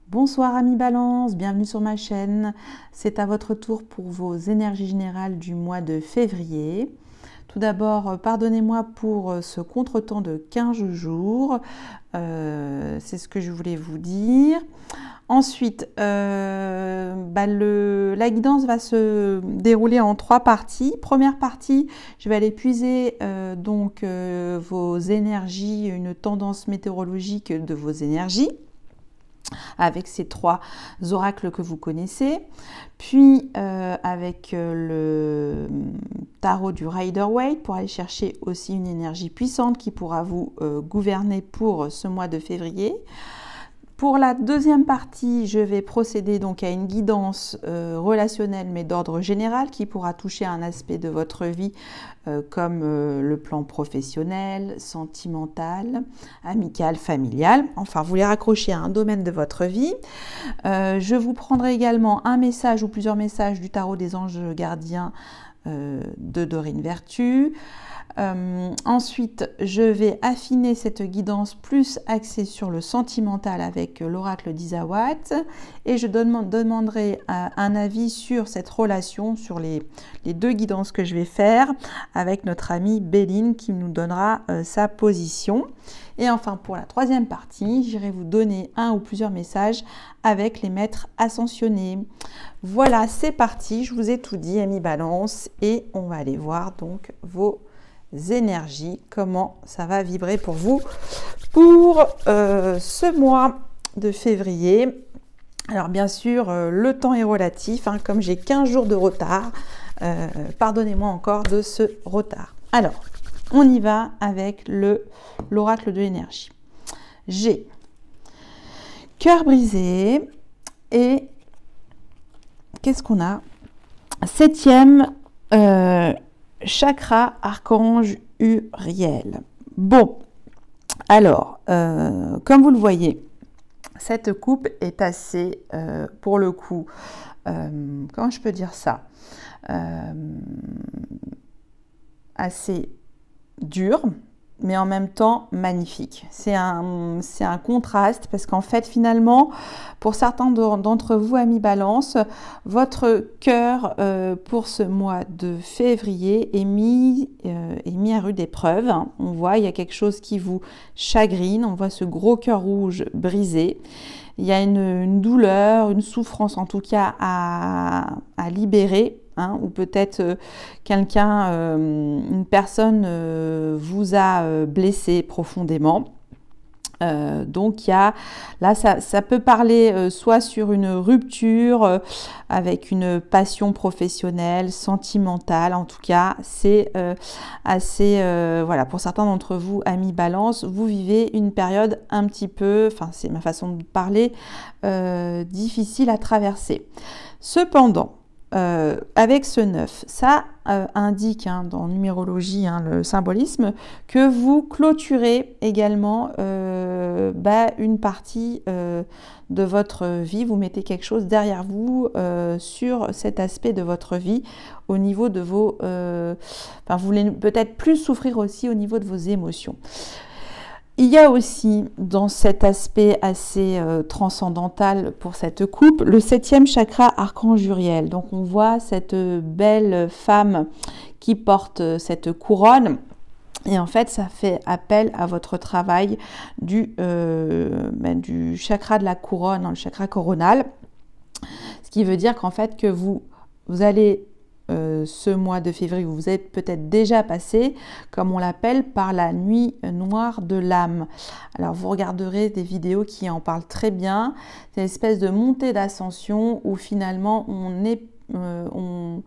Bonsoir amis Balance, bienvenue sur ma chaîne. C'est à votre tour pour vos énergies générales du mois de février. Tout d'abord, pardonnez-moi pour ce contretemps de 15 jours. C'est ce que je voulais vous dire. Ensuite, la guidance va se dérouler en 3 parties. Première partie, je vais aller puiser vos énergies, une tendance météorologique de vos énergies, avec ces 3 oracles que vous connaissez, puis avec le tarot du Rider-Waite pour aller chercher aussi une énergie puissante qui pourra vous gouverner pour ce mois de février. Pour la deuxième partie, je vais procéder donc à une guidance relationnelle mais d'ordre général qui pourra toucher un aspect de votre vie comme le plan professionnel, sentimental, amical, familial. Enfin, vous les raccrochez à un domaine de votre vie. Je vous prendrai également un message ou plusieurs messages du tarot des anges gardiens de Dorine Vertu. Ensuite, je vais affiner cette guidance plus axée sur le sentimental avec l'oracle d'Isawat et je demanderai un avis sur cette relation, sur les 2 guidances que je vais faire avec notre amie Béline qui nous donnera sa position. Et enfin, pour la 3e partie, j'irai vous donner un ou plusieurs messages avec les maîtres ascensionnés. Voilà, c'est parti, je vous ai tout dit, amis Balance, et on va aller voir donc vos énergies, comment ça va vibrer pour vous pour ce mois de février. Alors bien sûr, le temps est relatif, hein, comme j'ai 15 jours de retard, pardonnez-moi encore de ce retard. Alors, on y va avec l'oracle de l'énergie. J'ai cœur brisé et qu'est-ce qu'on a? 7e chakra archange Uriel. Bon, alors, comme vous le voyez, cette coupe est assez, pour le coup, comment je peux dire ça, assez dure, mais en même temps magnifique. C'est un contraste parce qu'en fait, finalement, pour certains d'entre vous, amis Balance, votre cœur pour ce mois de février est mis à rude épreuve. On voit, il y a quelque chose qui vous chagrine, on voit ce gros cœur rouge brisé. Il y a une douleur, une souffrance en tout cas à libérer. Hein, ou peut-être quelqu'un, une personne vous a blessé profondément. Donc il y a là ça peut parler soit sur une rupture avec une passion professionnelle, sentimentale, en tout cas c'est assez voilà, pour certains d'entre vous, amis Balance, vous vivez une période un petit peu, enfin c'est ma façon de parler, difficile à traverser. Cependant, avec ce 9, ça indique dans numérologie, le symbolisme, que vous clôturez également une partie de votre vie, vous mettez quelque chose derrière vous sur cet aspect de votre vie au niveau de vos... vous voulez peut-être plus souffrir aussi au niveau de vos émotions. Il y a aussi dans cet aspect assez transcendantal pour cette coupe, le 7e chakra archange Uriel. Donc on voit cette belle femme qui porte cette couronne. Et en fait, ça fait appel à votre travail du chakra de la couronne, le chakra coronal. Ce qui veut dire qu'en fait, que vous allez... ce mois de février, vous êtes peut-être déjà passé, comme on l'appelle, par la nuit noire de l'âme. Alors vous regarderez des vidéos qui en parlent très bien. C'est une espèce de montée d'ascension où finalement on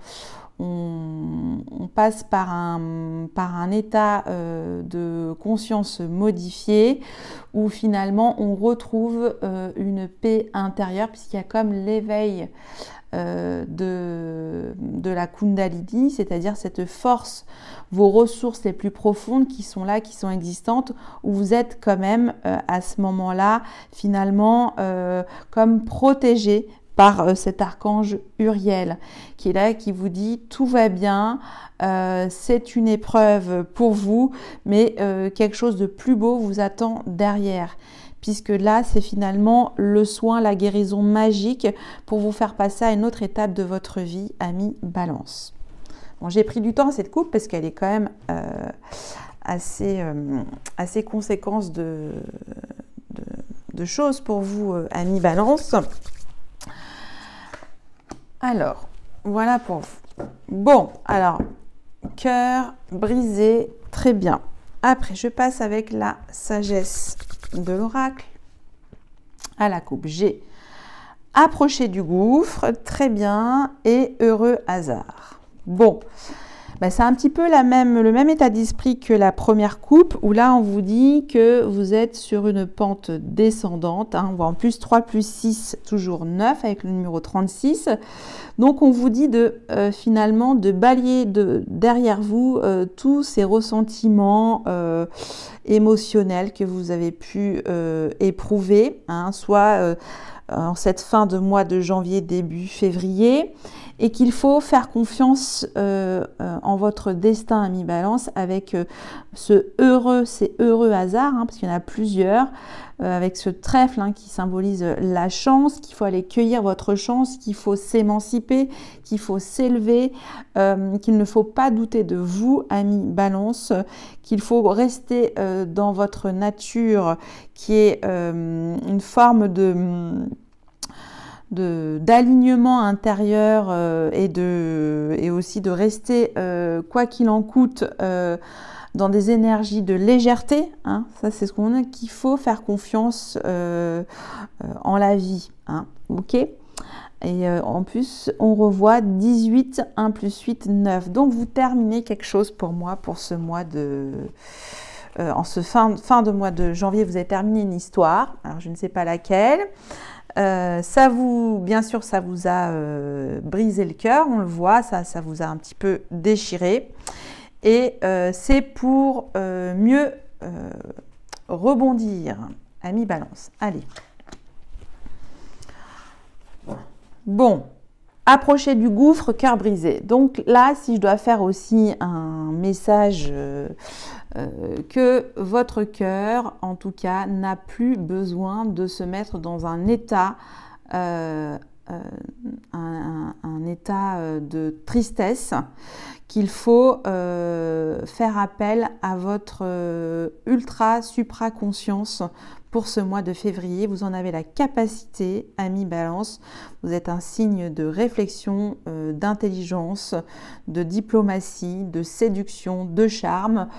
passe par un état de conscience modifié où finalement on retrouve une paix intérieure puisqu'il y a comme l'éveil de la Kundalini, c'est-à-dire cette force, vos ressources les plus profondes qui sont là, qui sont existantes, où vous êtes quand même à ce moment-là finalement comme protégé par cet archange Uriel qui est là, qui vous dit tout va bien, c'est une épreuve pour vous, mais quelque chose de plus beau vous attend derrière. puisque là, c'est finalement le soin, la guérison magique pour vous faire passer à une autre étape de votre vie, amis Balance. Bon, j'ai pris du temps à cette coupe parce qu'elle est quand même assez conséquence de choses pour vous, amis Balance. Alors, voilà pour vous. Bon, alors, cœur brisé, très bien. Après, je passe avec la sagesse de l'oracle à la coupe G. Approché du gouffre, très bien, et heureux hasard. Bon, ben c'est un petit peu le même état d'esprit que la première coupe, où là, on vous dit que vous êtes sur une pente descendante. Hein, on voit en plus 3 plus 6, toujours 9, avec le numéro 36. Donc, on vous dit finalement de balayer derrière vous tous ces ressentiments émotionnels que vous avez pu éprouver, hein, soit en cette fin de mois de janvier, début février, et qu'il faut faire confiance en votre destin, ami Balance, avec ces heureux hasards, hein, parce qu'il y en a plusieurs, avec ce trèfle hein, qui symbolise la chance, qu'il faut aller cueillir votre chance, qu'il faut s'émanciper, qu'il faut s'élever, qu'il ne faut pas douter de vous, ami Balance, qu'il faut rester dans votre nature qui est une forme d'alignement intérieur et aussi de rester, quoi qu'il en coûte, dans des énergies de légèreté, hein, ça c'est ce qu'on a, qu'il faut faire confiance en la vie, hein, ok. Et en plus, on revoit 18, 1 plus 8, 9. Donc, vous terminez quelque chose pour moi, pour ce mois de... en ce fin de mois de janvier, vous avez terminé une histoire. Alors, je ne sais pas laquelle. Bien sûr, ça vous a brisé le cœur, on le voit, ça vous a un petit peu déchiré. Et c'est pour mieux rebondir, ami Balance. Allez. Bon, approcher du gouffre, cœur brisé. Donc là, si je dois faire aussi un message que votre cœur, en tout cas, n'a plus besoin de se mettre dans un état, un état de tristesse, qu'il faut faire appel à votre ultra supraconscience pour ce mois de février. Vous en avez la capacité, ami Balance. Vous êtes un signe de réflexion, d'intelligence, de diplomatie, de séduction, de charme.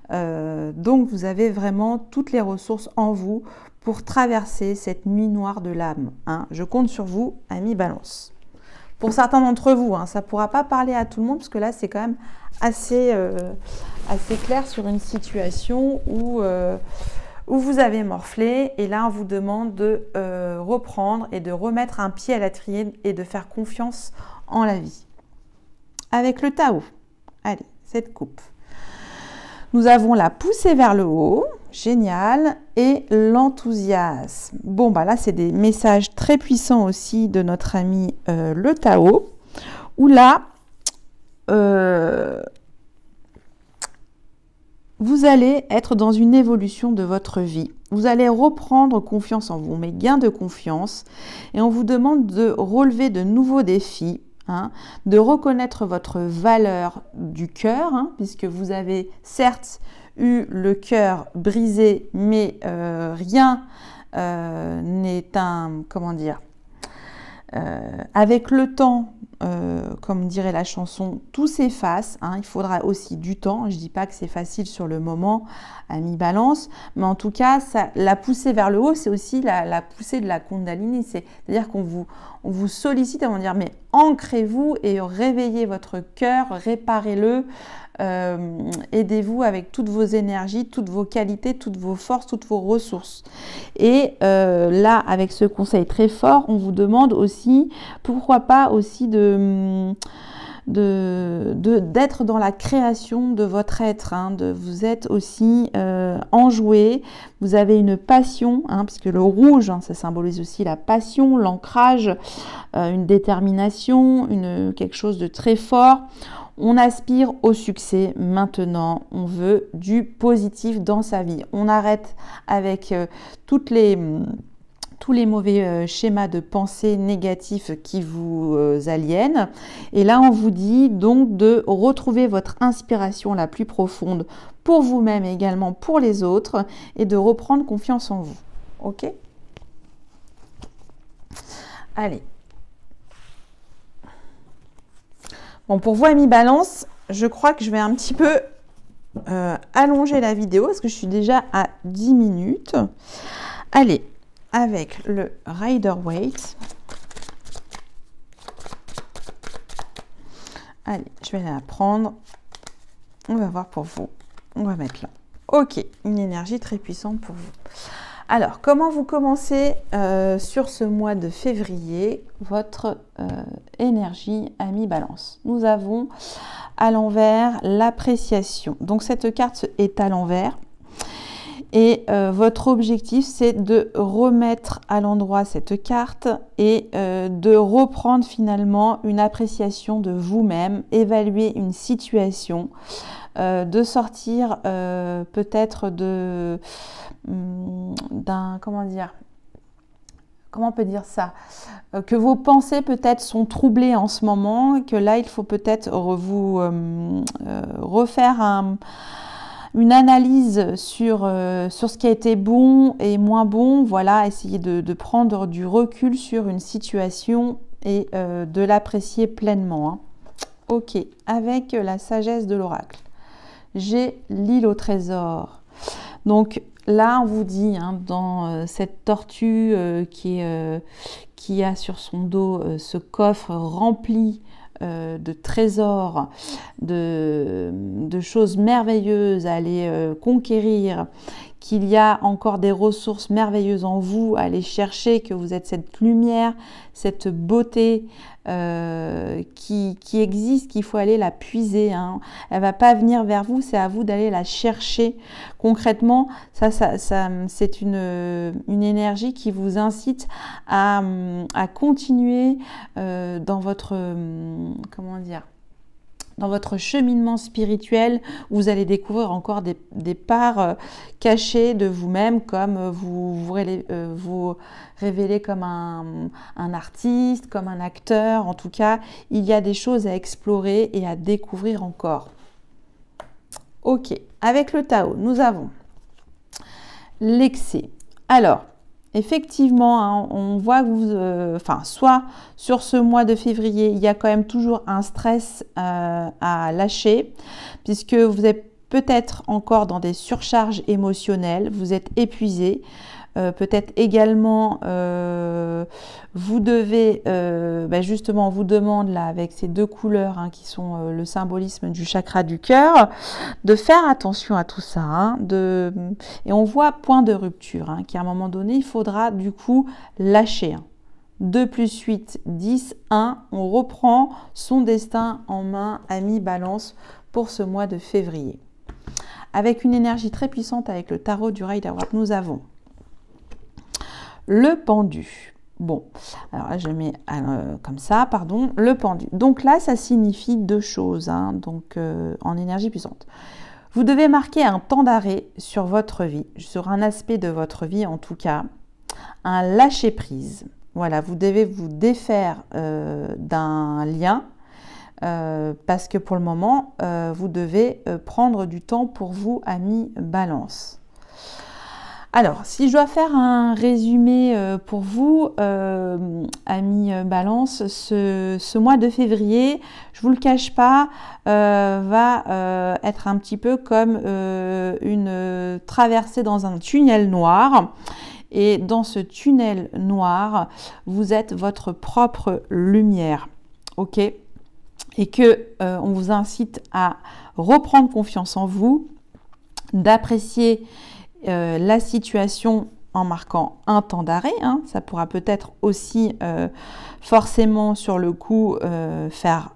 Donc vous avez vraiment toutes les ressources en vous pour traverser cette nuit noire de l'âme, hein. Je compte sur vous, ami Balance. Pour certains d'entre vous, hein, ça ne pourra pas parler à tout le monde, parce que là, c'est quand même assez clair sur une situation où vous avez morflé, et là, on vous demande de reprendre et de remettre un pied à l'étrier et de faire confiance en la vie. Avec le Tao, allez, cette coupe. Nous avons la poussée vers le haut, génial, et l'enthousiasme. Bon, bah là, c'est des messages très puissants aussi de notre ami le Tao, où là, vous allez être dans une évolution de votre vie. Vous allez reprendre confiance en vous, mais gain de confiance, et on vous demande de relever de nouveaux défis, hein, de reconnaître votre valeur du cœur, hein, puisque vous avez certes eu le cœur brisé, mais rien n'est comment dire, avec le temps, comme dirait la chanson, tout s'efface, hein, il faudra aussi du temps. Je ne dis pas que c'est facile sur le moment, ami Balance, mais en tout cas, la poussée vers le haut, c'est aussi la poussée de la Kundalini. C'est-à-dire qu'on vous sollicite, on va dire, mais ancrez-vous et réveillez votre cœur, réparez-le, aidez-vous avec toutes vos énergies, toutes vos qualités, toutes vos forces, toutes vos ressources. Et là, avec ce conseil très fort, on vous demande aussi, pourquoi pas aussi d'être dans la création de votre être, hein, vous êtes aussi enjoué, vous avez une passion, hein, puisque le rouge, hein, ça symbolise aussi la passion, l'ancrage, une détermination, quelque chose de très fort. On aspire au succès maintenant, on veut du positif dans sa vie. On arrête avec tous les mauvais schémas de pensée négatifs qui vous aliènent. Et là, on vous dit donc de retrouver votre inspiration la plus profonde pour vous-même et également pour les autres et de reprendre confiance en vous. Ok ? Allez. Bon, pour vous, amis Balance, je crois que je vais un petit peu allonger la vidéo parce que je suis déjà à 10 minutes. Allez, avec le Rider-Waite. Allez, je vais la prendre. On va voir pour vous. On va mettre là. Ok, une énergie très puissante pour vous. Alors, comment vous commencez sur ce mois de février votre énergie, ami Balance? Nous avons à l'envers l'appréciation. Donc, cette carte est à l'envers. Et votre objectif, c'est de remettre à l'endroit cette carte et de reprendre finalement une appréciation de vous-même, évaluer une situation, de sortir peut-être d'un, comment on peut dire ça, que vos pensées peut-être sont troublées en ce moment, que là, il faut peut-être vous refaire une analyse sur ce qui a été bon et moins bon, voilà, essayer de prendre du recul sur une situation et de l'apprécier pleinement. Hein. Ok, avec la sagesse de l'oracle, j'ai l'île au trésor. Donc là, on vous dit, hein, dans cette tortue qui a sur son dos ce coffre rempli de trésors, de choses merveilleuses à aller conquérir, qu'il y a encore des ressources merveilleuses en vous à aller chercher, que vous êtes cette lumière, cette beauté qui existe, qu'il faut aller la puiser. Hein. Elle ne va pas venir vers vous, c'est à vous d'aller la chercher. Concrètement, ça c'est une énergie qui vous incite à continuer dans votre, dans votre cheminement spirituel, vous allez découvrir encore des parts cachées de vous-même, comme vous révélez comme un artiste, comme un acteur. En tout cas, il y a des choses à explorer et à découvrir encore. Ok, avec le Tao, nous avons l'excès. Alors, effectivement, hein, on voit que vous, soit sur ce mois de février, il y a quand même toujours un stress à lâcher, puisque vous êtes peut-être encore dans des surcharges émotionnelles, vous êtes épuisé. Peut-être également, vous devez, justement, on vous demande là, avec ces deux couleurs hein, qui sont le symbolisme du chakra du cœur, de faire attention à tout ça. Hein, et on voit point de rupture, hein, qu'à un moment donné, il faudra du coup lâcher. Hein. 2 + 8, 10, 1, on reprend son destin en main, ami Balance, pour ce mois de février. Avec une énergie très puissante avec le tarot du Rider-Waite, nous avons le pendu. Bon, alors là je mets comme ça, pardon, le pendu. Donc là, ça signifie deux choses, hein, donc en énergie puissante. Vous devez marquer un temps d'arrêt sur votre vie, sur un aspect de votre vie en tout cas, un lâcher-prise. Voilà, vous devez vous défaire d'un lien parce que pour le moment, vous devez prendre du temps pour vous, ami Balance. Alors, si je dois faire un résumé pour vous, amis Balance, ce mois de février, je ne vous le cache pas, va être un petit peu comme une traversée dans un tunnel noir. Et dans ce tunnel noir, vous êtes votre propre lumière, ok? Et que on vous incite à reprendre confiance en vous, d'apprécier la situation en marquant un temps d'arrêt. Hein. Ça pourra peut-être aussi forcément sur le coup faire,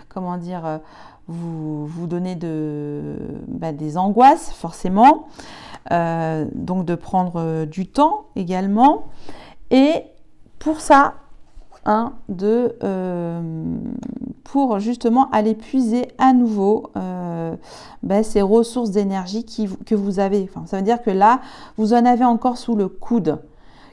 comment dire, vous donner des angoisses forcément. Donc de prendre du temps également. Et pour ça, hein, pour justement aller puiser à nouveau ces ressources d'énergie que vous avez. Enfin, ça veut dire que là, vous en avez encore sous le coude.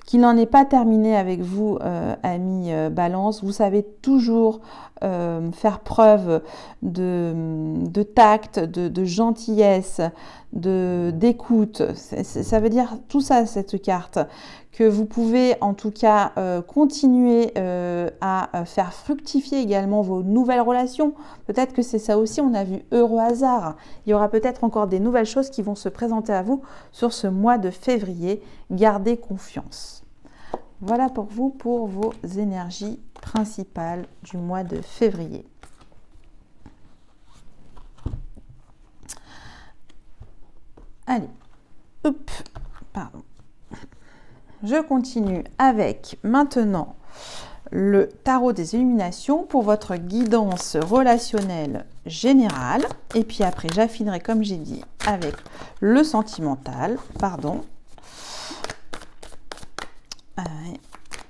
Qu'il n'en est pas terminé avec vous, amis Balance. Vous savez toujours faire preuve de tact, de gentillesse, d'écoute. Ça veut dire tout ça, cette carte. Que vous pouvez en tout cas continuer à faire fructifier également vos nouvelles relations. Peut-être que c'est ça aussi, on a vu heureux hasard. Il y aura peut-être encore des nouvelles choses qui vont se présenter à vous sur ce mois de février. Gardez confiance. Voilà pour vous, pour vos énergies principales du mois de février. Allez, hop, pardon. Je continue avec maintenant le tarot des illuminations pour votre guidance relationnelle générale. Et puis après, j'affinerai, comme j'ai dit, avec le sentimental. Pardon.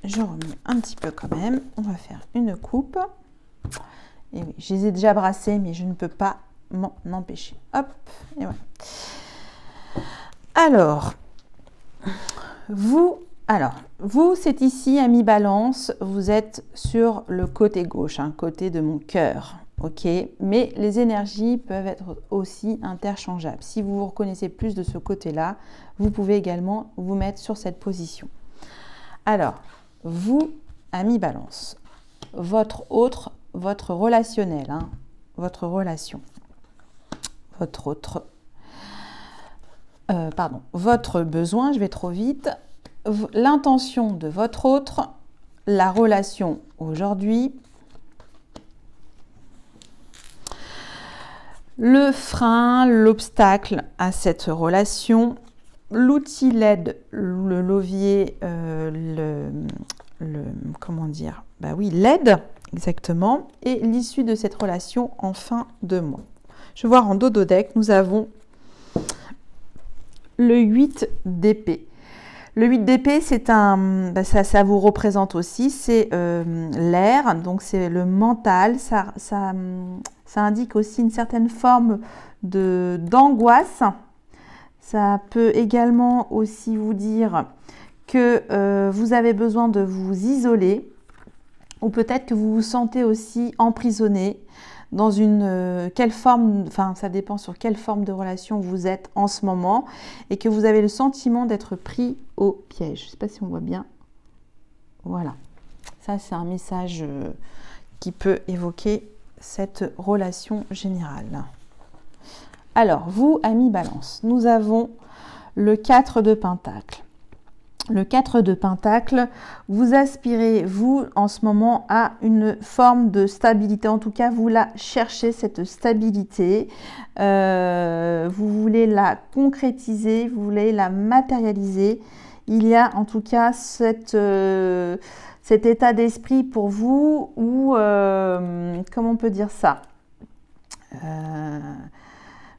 Je remets un petit peu quand même. On va faire une coupe. Et oui, je les ai déjà brassés, mais je ne peux pas m'en empêcher. Hop, et voilà. Alors, vous, c'est ici, amis Balance, vous êtes sur le côté gauche, côté de mon cœur, ok? Mais les énergies peuvent être aussi interchangeables. Si vous vous reconnaissez plus de ce côté-là, vous pouvez également vous mettre sur cette position. Alors, vous, amis Balance, votre relationnel, votre relation, votre besoin, je vais trop vite, l'intention de votre autre, la relation aujourd'hui, le frein, l'obstacle à cette relation, l'outil l'aide, le levier, comment dire, l'aide, exactement, et l'issue de cette relation en fin de mois. Je vais voir en dododeck, nous avons le 8 d'épée. Le 8 d'épée, c'est ça vous représente aussi, c'est l'air, donc c'est le mental, ça indique aussi une certaine forme d'angoisse. Ça peut également aussi vous dire que vous avez besoin de vous isoler ou peut-être que vous vous sentez aussi emprisonné dans quelle forme, ça dépend sur quelle forme de relation vous êtes en ce moment et que vous avez le sentiment d'être pris au piège. Je ne sais pas si on voit bien. Voilà. Ça, c'est un message qui peut évoquer cette relation générale. Alors, vous, amis Balance, nous avons le 4 de Pentacle. Le 4 de Pentacle, vous aspirez, vous, en ce moment, à une forme de stabilité. En tout cas, vous la cherchez, cette stabilité. Vous voulez la concrétiser, vous voulez la matérialiser. Il y a en tout cas cet état d'esprit pour vous où, comment on peut dire ça,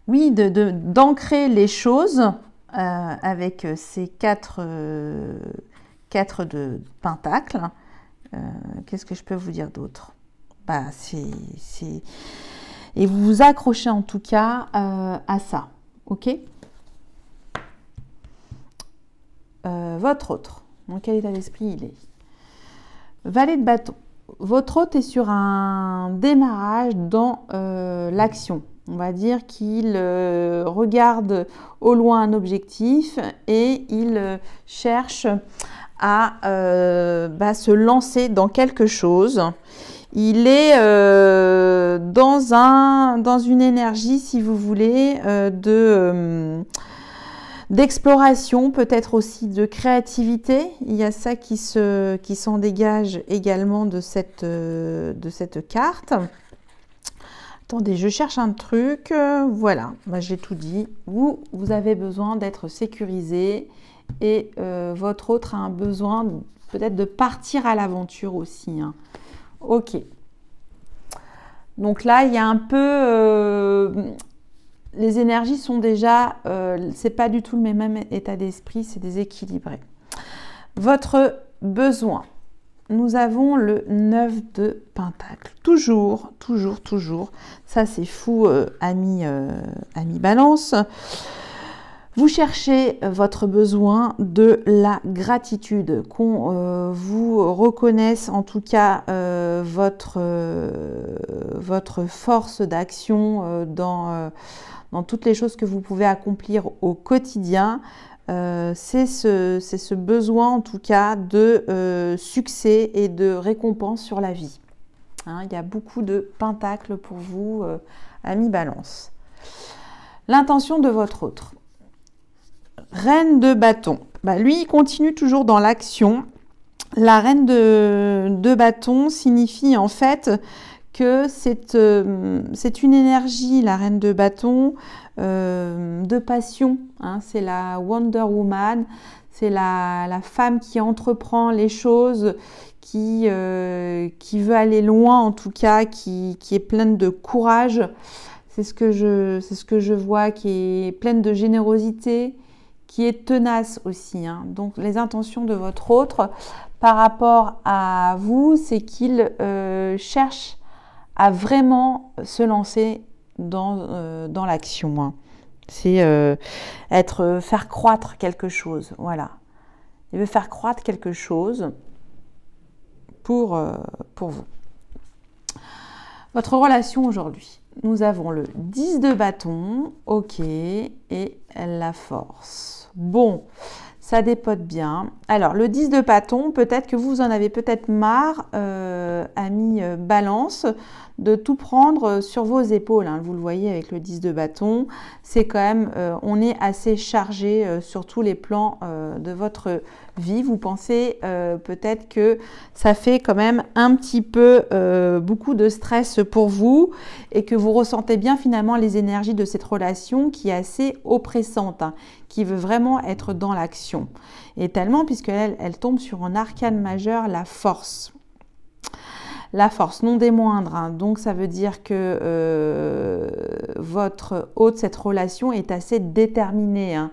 oui, d'ancrer les choses avec ces 4 de Pentacle. Qu'est-ce que je peux vous dire d'autre? Et vous vous accrochez en tout cas à ça, ok? Votre autre, dans quel état d'esprit il est? Valet de bâton. Votre hôte est sur un démarrage dans l'action. On va dire qu'il regarde au loin un objectif et il cherche à se lancer dans quelque chose. Il est dans une énergie, si vous voulez, d'exploration, peut-être aussi de créativité. Il y a ça qui s'en dégage également de cette carte. Attendez, je cherche un truc. Voilà, j'ai tout dit. Vous avez besoin d'être sécurisé et votre autre a un besoin peut-être de partir à l'aventure aussi. Ok. Donc là, il y a un peu... les énergies sont déjà... c'est pas du tout le même état d'esprit, c'est déséquilibré. Votre besoin. nous avons le 9 de Pentacle. Toujours. Ça, c'est fou, ami Balance. Vous cherchez votre besoin de la gratitude, qu'on vous reconnaisse en tout cas votre force d'action dans toutes les choses que vous pouvez accomplir au quotidien. C'est ce besoin en tout cas de succès et de récompense sur la vie. Hein, il y a beaucoup de pentacles pour vous, amis Balance. L'intention de votre autre. Reine de bâton. Bah, lui, il continue toujours dans l'action. La reine de bâton signifie en fait que c'est une énergie, la reine de bâton, de passion. Hein. C'est la Wonder Woman, c'est la femme qui entreprend les choses, qui veut aller loin en tout cas, qui est pleine de courage. C'est ce que je vois, qui est pleine de générosité, qui est tenace aussi. Hein. Donc les intentions de votre autre par rapport à vous, c'est qu'il cherche à vraiment se lancer dans l'action. Hein. C'est faire croître quelque chose. Voilà. Il veut faire croître quelque chose pour vous. Votre relation aujourd'hui. Nous avons le 10 de bâton, ok, et la force. Bon, ça dépote bien. Alors, le 10 de bâton, peut-être que vous en avez peut-être marre, ami Balance, de tout prendre sur vos épaules. Hein. Vous le voyez avec le 10 de bâton, c'est quand même, on est assez chargé sur tous les plans de votre vie. Vous pensez peut-être que ça fait quand même un petit peu beaucoup de stress pour vous et que vous ressentez bien finalement les énergies de cette relation qui est assez oppressante, hein, qui veut vraiment être dans l'action. Et tellement puisqu'elle tombe sur un arcane majeur, la force. La force, non des moindres. Hein. Donc, ça veut dire que votre hôte, cette relation est assez déterminée. Hein.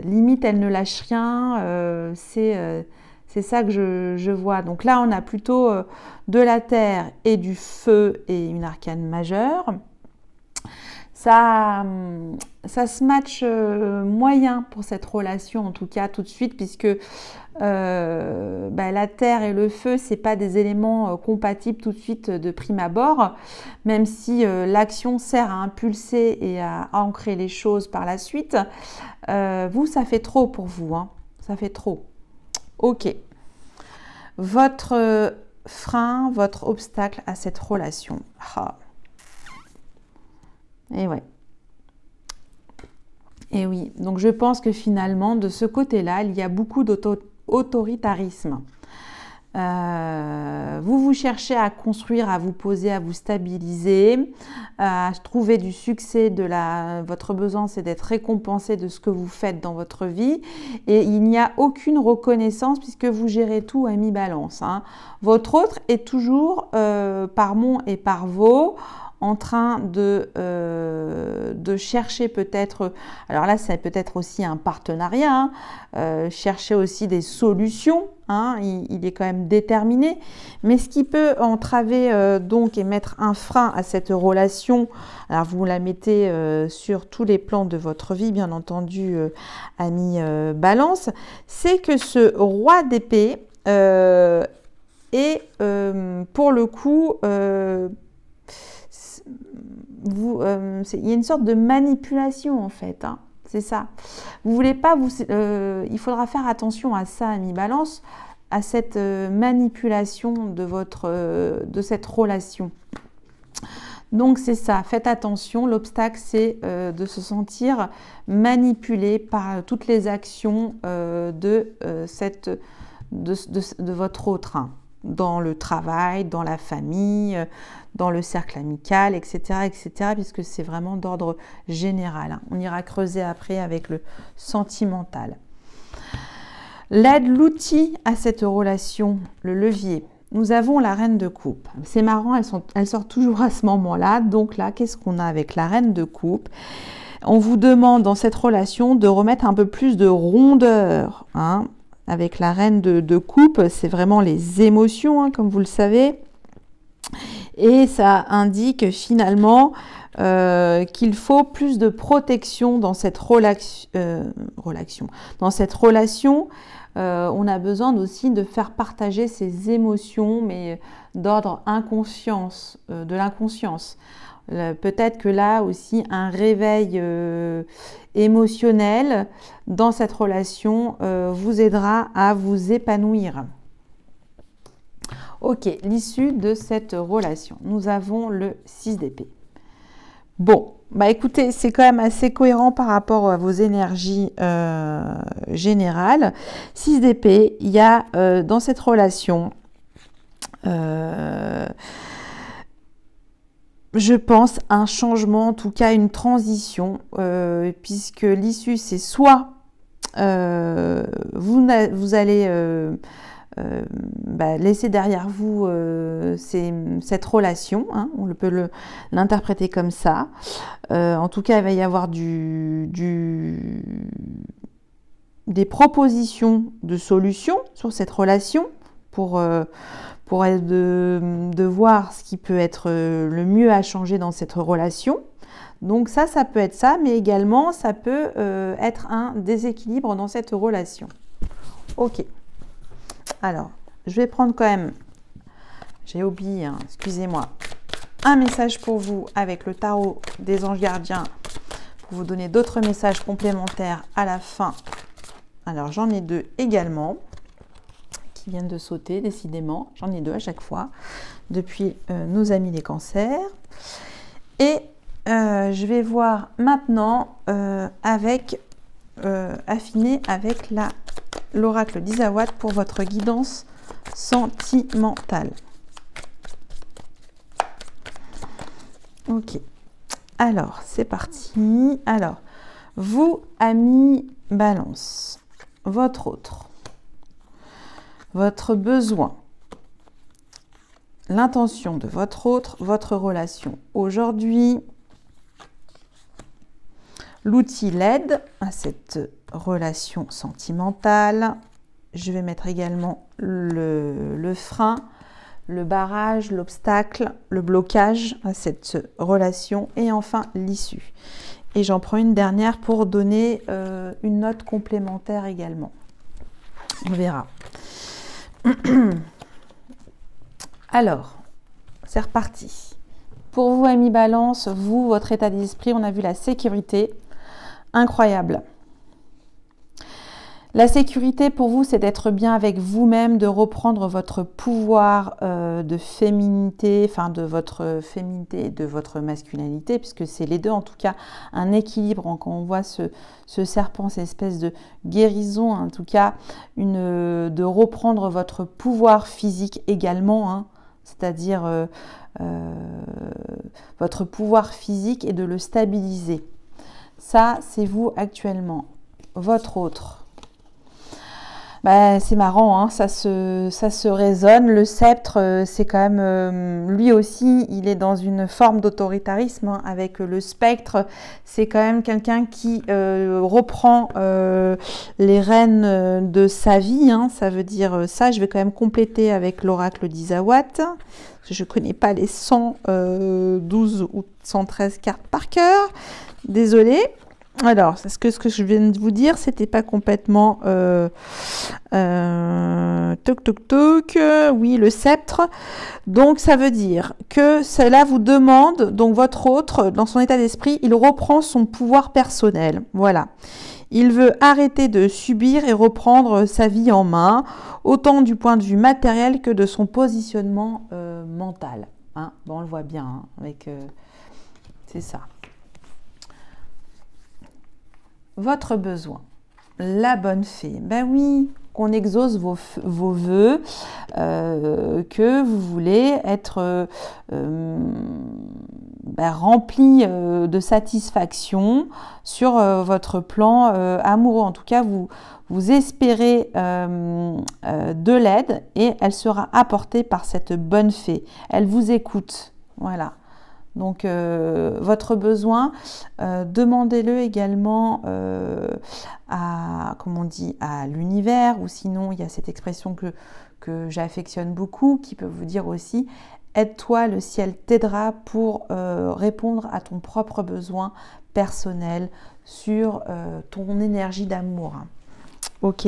Limite, elle ne lâche rien. C'est ça que je vois. Donc là, on a plutôt de la terre et du feu et une arcane majeure. Ça se match moyen pour cette relation, en tout cas tout de suite, puisque la terre et le feu, c'est pas des éléments compatibles tout de suite de prime abord, même si l'action sert à impulser et à ancrer les choses par la suite. Vous, ça fait trop pour vous, hein. Ça fait trop. Ok. Votre frein, votre obstacle à cette relation. Ah. Et ouais. Et oui, donc je pense que finalement, de ce côté-là, il y a beaucoup d'autoritarisme. Vous cherchez à construire, à vous poser, à vous stabiliser, à trouver du succès. Votre besoin, c'est d'être récompensé de ce que vous faites dans votre vie. Et il n'y a aucune reconnaissance puisque vous gérez tout à mi-balance. Hein. Votre autre est toujours par mon et par vos, en train de chercher peut-être, alors là c'est peut-être aussi un partenariat, hein, chercher aussi des solutions, hein, il est quand même déterminé, mais ce qui peut entraver donc et mettre un frein à cette relation, alors vous la mettez sur tous les plans de votre vie bien entendu, ami Balance, c'est que ce roi d'épée est pour le coup il y a une sorte de manipulation en fait, hein, c'est ça. Vous voulez pas, il faudra faire attention à ça, ami Balance, à cette manipulation de cette relation. Donc c'est ça, faites attention. L'obstacle, c'est de se sentir manipulé par toutes les actions de votre autre. Hein. Dans le travail, dans la famille, dans le cercle amical, etc., puisque c'est vraiment d'ordre général. Hein. On ira creuser après avec le sentimental. L'aide, l'outil à cette relation, le levier. Nous avons la reine de coupe. C'est marrant, elle sort toujours à ce moment-là. Donc là, qu'est-ce qu'on a avec la reine de coupe? On vous demande dans cette relation de remettre un peu plus de rondeur, hein, avec la reine de coupe, c'est vraiment les émotions, hein, comme vous le savez. Et ça indique finalement qu'il faut plus de protection dans cette dans cette relation. On a besoin aussi de faire partager ses émotions, mais d'ordre inconscience, de l'inconscience. Peut-être que là aussi, un réveil émotionnel dans cette relation vous aidera à vous épanouir. Ok, l'issue de cette relation. Nous avons le 6 d'épée. Bon, bah écoutez, c'est quand même assez cohérent par rapport à vos énergies générales. 6 d'épée, il y a dans cette relation, je pense, un changement, en tout cas une transition, puisque l'issue, c'est soit vous allez laisser derrière vous cette relation, hein, on peut l'interpréter comme ça. En tout cas, il va y avoir des propositions de solutions sur cette relation pour de voir ce qui peut être le mieux à changer dans cette relation. Donc ça peut être ça, mais également ça peut être un déséquilibre dans cette relation. Ok. Alors, je vais prendre quand même, j'ai oublié, hein, excusez-moi, un message pour vous avec le tarot des anges gardiens pour vous donner d'autres messages complémentaires à la fin. Alors, j'en ai deux également qui viennent de sauter, décidément. J'en ai deux à chaque fois depuis nos amis les cancers. Et je vais voir maintenant affiner avec l'oracle d'Isawat pour votre guidance sentimentale. Ok, alors c'est parti. Alors, vous, amis Balance, votre besoin, l'intention de votre relation aujourd'hui, l'outil l'aide à cette relation sentimentale. Je vais mettre également le frein, le barrage, l'obstacle, le blocage à cette relation et enfin l'issue. Et j'en prends une dernière pour donner une note complémentaire également. On verra. Alors, c'est reparti. Pour vous, amis Balance, votre état d'esprit, on a vu la sécurité. Incroyable. La sécurité pour vous, c'est d'être bien avec vous-même, de reprendre votre pouvoir de féminité, enfin de votre féminité et de votre masculinité, puisque c'est les deux, en tout cas, un équilibre. Quand on voit ce serpent, cette espèce de guérison, en tout cas, de reprendre votre pouvoir physique également, hein, c'est-à-dire votre pouvoir physique et de le stabiliser. Ça, c'est vous actuellement. Votre autre. C'est marrant, hein, ça se résonne. Le sceptre, c'est quand même, lui aussi, il est dans une forme d'autoritarisme, hein, avec le spectre. C'est quand même quelqu'un qui reprend les rênes de sa vie, hein, ça veut dire ça. Je vais quand même compléter avec l'oracle d'Isawat. Je ne connais pas les 112 ou 113 cartes par cœur. Désolée. Alors, ce que je viens de vous dire, c'était pas complètement oui, le sceptre. Donc, ça veut dire que cela vous demande, donc votre autre, dans son état d'esprit, il reprend son pouvoir personnel. Voilà. Il veut arrêter de subir et reprendre sa vie en main, autant du point de vue matériel que de son positionnement mental. Hein, bon, on le voit bien, hein, avec... c'est ça. Votre besoin, la bonne fée, ben oui, qu'on exauce vos vœux, que vous voulez être rempli de satisfaction sur votre plan amoureux. En tout cas, vous espérez de l'aide et elle sera apportée par cette bonne fée. Elle vous écoute, voilà. Donc, votre besoin, demandez-le également comment on dit, à l'univers, ou sinon, il y a cette expression que j'affectionne beaucoup, qui peut vous dire aussi « Aide-toi, le ciel t'aidera pour répondre à ton propre besoin personnel sur ton énergie d'amour. » Ok,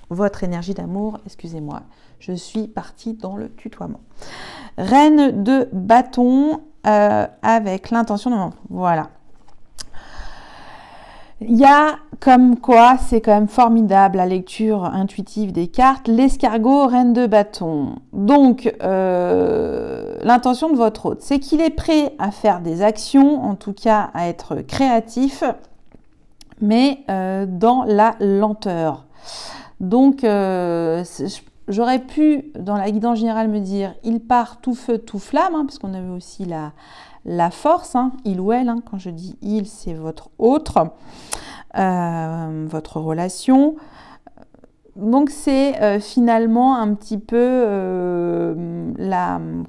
votre énergie d'amour, excusez-moi, je suis partie dans le tutoiement. Reine de bâton avec l'intention de... Voilà. Il y a comme quoi, c'est quand même formidable la lecture intuitive des cartes, l'escargot, reine de bâton. Donc, l'intention de votre hôte, c'est qu'il est prêt à faire des actions, en tout cas à être créatif, mais dans la lenteur. Donc, j'aurais pu, dans la guidance générale, me dire, il part tout feu, tout flamme, hein, parce qu'on a vu aussi la force, hein, il ou elle, hein, quand je dis il, c'est votre autre, votre relation. Donc c'est finalement un petit peu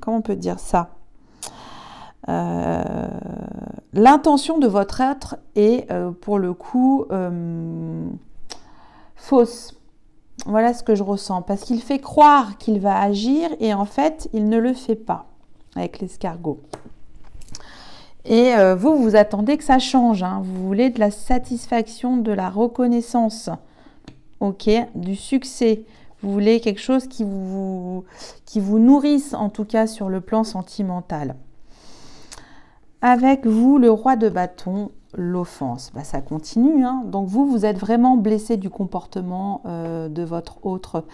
comment on peut dire ça, l'intention de votre être est pour le coup fausse. Voilà ce que je ressens, parce qu'il fait croire qu'il va agir et en fait il ne le fait pas avec l'escargot. Et vous attendez que ça change, hein. Vous voulez de la satisfaction, de la reconnaissance, ok, du succès. Vous voulez quelque chose qui vous nourrisse, en tout cas sur le plan sentimental. Avec vous, le roi de bâton, l'offense. Bah, ça continue, hein. Donc vous êtes vraiment blessé du comportement de votre autre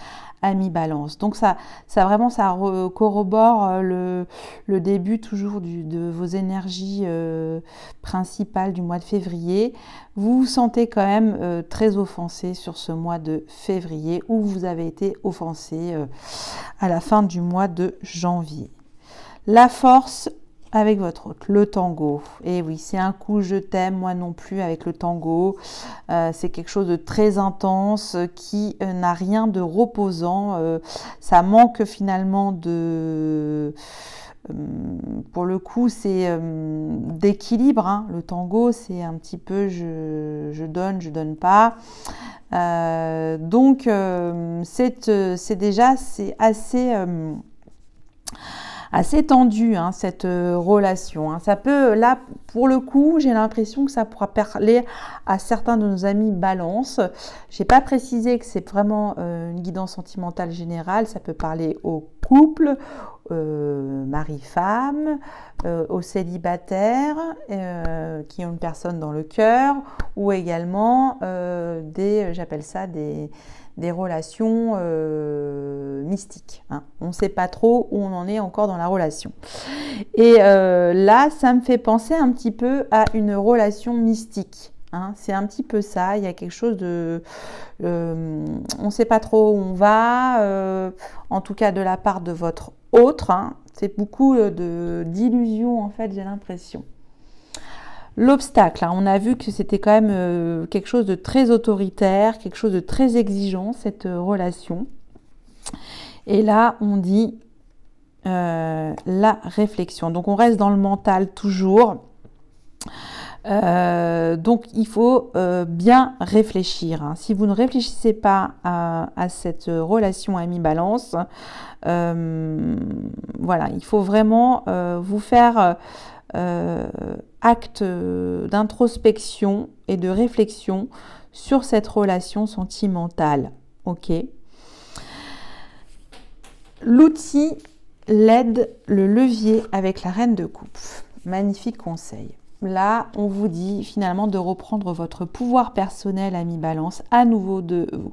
ami balance. Donc ça corrobore le début toujours de vos énergies principales du mois de février. Vous vous sentez quand même très offensé sur ce mois de février, où vous avez été offensé à la fin du mois de janvier. La force avec votre hôte, le tango. Et oui, c'est un coup je t'aime, moi non plus avec le tango. C'est quelque chose de très intense qui n'a rien de reposant. Ça manque finalement de... pour le coup, c'est d'équilibre. Hein. Le tango, c'est un petit peu je donne pas. Donc, c'est déjà, c'est assez tendu, hein, cette relation. Hein. Ça peut, là, pour le coup, j'ai l'impression que ça pourra parler à certains de nos amis balance. Je n'ai pas précisé que c'est vraiment une guidance sentimentale générale. Ça peut parler aux couples, mari-femme, aux célibataires qui ont une personne dans le cœur, ou également j'appelle ça des relations mystiques. Hein. On ne sait pas trop où on en est encore dans la relation. Et là, ça me fait penser un petit peu à une relation mystique. Hein. C'est un petit peu ça. Il y a quelque chose de... on ne sait pas trop où on va, en tout cas de la part de votre autre. Hein. C'est beaucoup d'illusions, en fait, j'ai l'impression. L'obstacle, hein, on a vu que c'était quand même quelque chose de très autoritaire, quelque chose de très exigeant, cette relation. Et là, on dit la réflexion. Donc, on reste dans le mental toujours. Donc, il faut bien réfléchir. Hein. Si vous ne réfléchissez pas à cette relation ami-balance, voilà, il faut vraiment vous faire... acte d'introspection et de réflexion sur cette relation sentimentale. Ok. L'outil, l'aide, le levier avec la reine de coupe. Magnifique conseil. Là, on vous dit finalement de reprendre votre pouvoir personnel, ami balance, à nouveau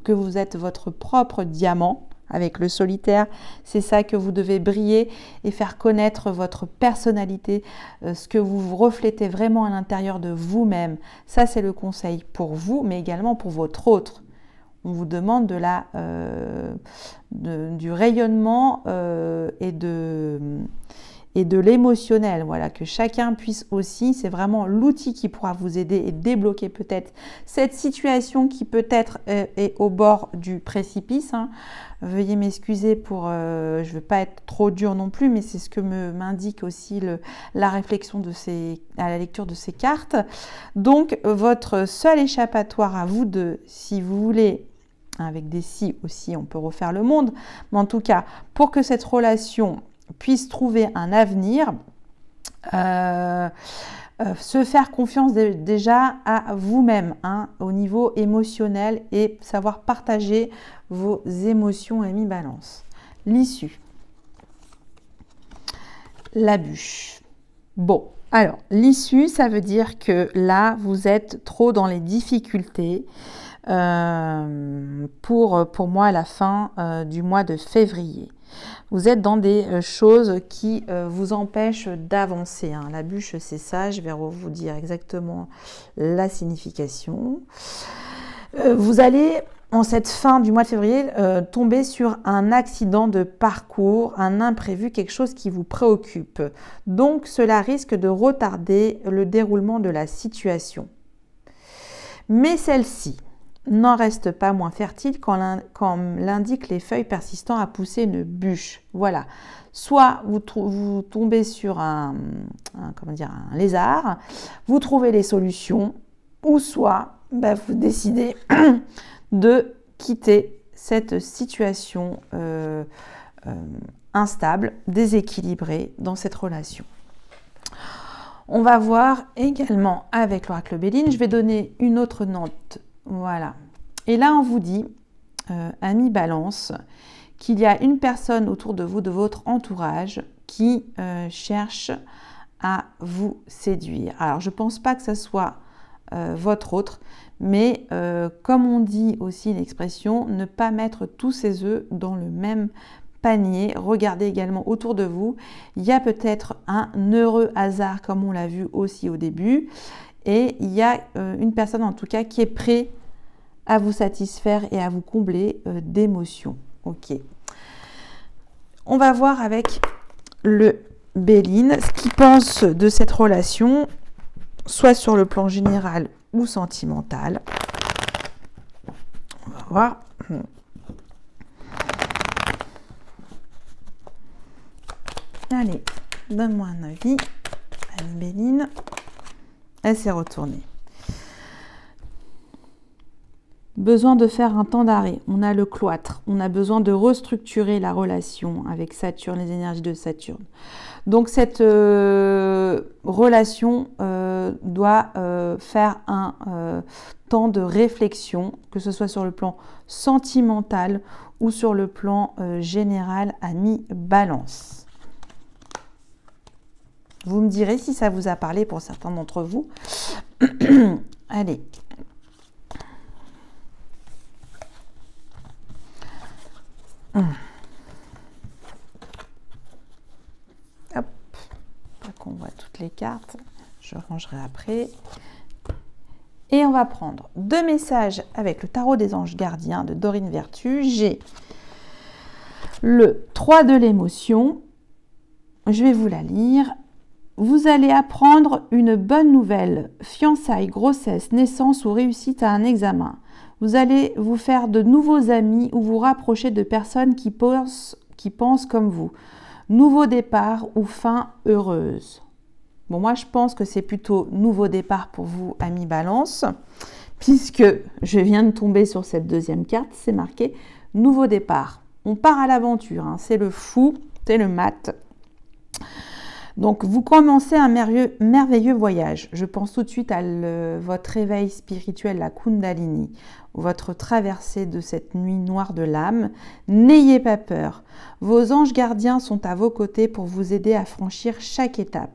que vous êtes votre propre diamant. Avec le solitaire, c'est ça que vous devez briller et faire connaître votre personnalité, ce que vous reflétez vraiment à l'intérieur de vous-même. Ça, c'est le conseil pour vous, mais également pour votre autre. On vous demande du rayonnement et et de l'émotionnel. Voilà, que chacun puisse aussi, c'est vraiment l'outil qui pourra vous aider et débloquer peut-être cette situation qui peut-être est au bord du précipice. Hein. Veuillez m'excuser pour, je ne veux pas être trop dure non plus, mais c'est ce que m'indique aussi la réflexion à la lecture de ces cartes. Donc, votre seul échappatoire à vous deux, si vous voulez, avec des si aussi, on peut refaire le monde, mais en tout cas, pour que cette relation puisse trouver un avenir, se faire confiance déjà à vous-même, hein, au niveau émotionnel et savoir partager vos émotions, amis Balance. L'issue. La bûche. Bon, alors, l'issue, ça veut dire que là, vous êtes trop dans les difficultés pour moi à la fin du mois de février. Vous êtes dans des choses qui vous empêchent d'avancer. Hein. La bûche, c'est ça. Je vais vous dire exactement la signification. Vous allez, en cette fin du mois de février, tomber sur un accident de parcours, un imprévu, quelque chose qui vous préoccupe. Donc, cela risque de retarder le déroulement de la situation. Mais celle-ci n'en reste pas moins fertile quand l'indiquent les feuilles persistant à pousser une bûche. Voilà. Soit vous tombez sur un lézard, vous trouvez les solutions, ou soit vous décidez de quitter cette situation instable, déséquilibrée dans cette relation. On va voir également avec l'oracle Béline, je vais donner une autre note. Voilà. Et là, on vous dit, amis Balance, qu'il y a une personne autour de vous, de votre entourage, qui cherche à vous séduire. Alors, je ne pense pas que ce soit votre autre, mais comme on dit aussi l'expression, ne pas mettre tous ses œufs dans le même panier. Regardez également autour de vous. Il y a peut-être un heureux hasard, comme on l'a vu aussi au début. Et il y a une personne en tout cas qui est prête à vous satisfaire et à vous combler d'émotions. Ok. On va voir avec le Béline ce qu'il pense de cette relation, soit sur le plan général ou sentimental. On va voir. Allez, donne-moi un avis, Annie Béline. Elle s'est retournée. Besoin de faire un temps d'arrêt. On a le cloître. On a besoin de restructurer la relation avec Saturne, les énergies de Saturne. Donc cette relation doit faire un temps de réflexion, que ce soit sur le plan sentimental ou sur le plan général, ami Balance. Vous me direz si ça vous a parlé pour certains d'entre vous. Allez. Hop. Pas qu'on voit toutes les cartes. Je rangerai après. Et on va prendre 2 messages avec le tarot des anges gardiens de Dorine Vertu. J'ai le 3 de l'émotion. Je vais vous la lire. Vous allez apprendre une bonne nouvelle, fiançailles, grossesse, naissance ou réussite à un examen. Vous allez vous faire de nouveaux amis ou vous rapprocher de personnes qui pensent comme vous. Nouveau départ ou fin heureuse. Bon, moi, je pense que c'est plutôt nouveau départ pour vous, amis Balance, puisque je viens de tomber sur cette deuxième carte, c'est marqué nouveau départ. On part à l'aventure, hein, c'est le fou, c'est le mat. Donc, vous commencez un merveilleux voyage. Je pense tout de suite à votre réveil spirituel, la Kundalini, votre traversée de cette nuit noire de l'âme. N'ayez pas peur. Vos anges gardiens sont à vos côtés pour vous aider à franchir chaque étape.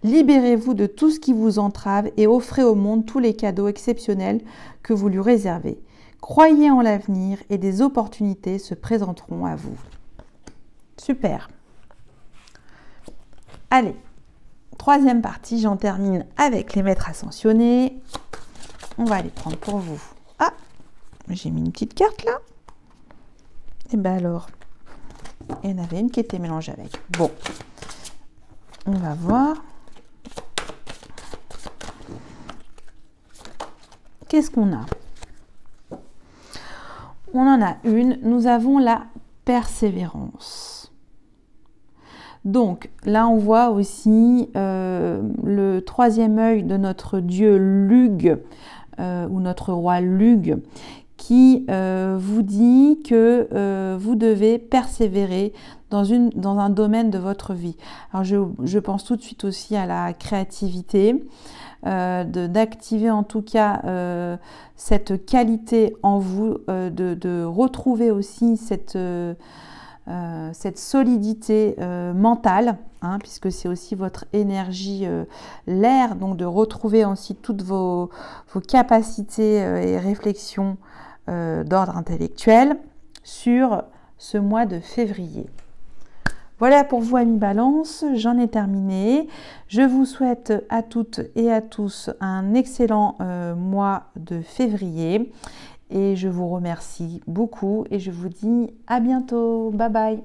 Libérez-vous de tout ce qui vous entrave et offrez au monde tous les cadeaux exceptionnels que vous lui réservez. Croyez en l'avenir et des opportunités se présenteront à vous. Super. Allez, troisième partie, j'en termine avec les maîtres ascensionnés. On va les prendre pour vous. Ah, j'ai mis une petite carte là. Et bien alors, il y en avait une qui était mélangée avec. Bon, On va voir. Qu'est-ce qu'on a? On en a une. Nous avons la persévérance. Donc là, on voit aussi le troisième œil de notre dieu Lugh, ou notre roi Lugh, qui vous dit que vous devez persévérer dans un domaine de votre vie. Alors je pense tout de suite aussi à la créativité, d'activer en tout cas cette qualité en vous, de retrouver aussi cette solidité mentale, hein, puisque c'est aussi votre énergie, l'air, donc de retrouver aussi toutes vos capacités et réflexions d'ordre intellectuel sur ce mois de février. Voilà pour vous, amis Balance, j'en ai terminé. Je vous souhaite à toutes et à tous un excellent mois de février et je vous remercie beaucoup et je vous dis à bientôt. Bye bye.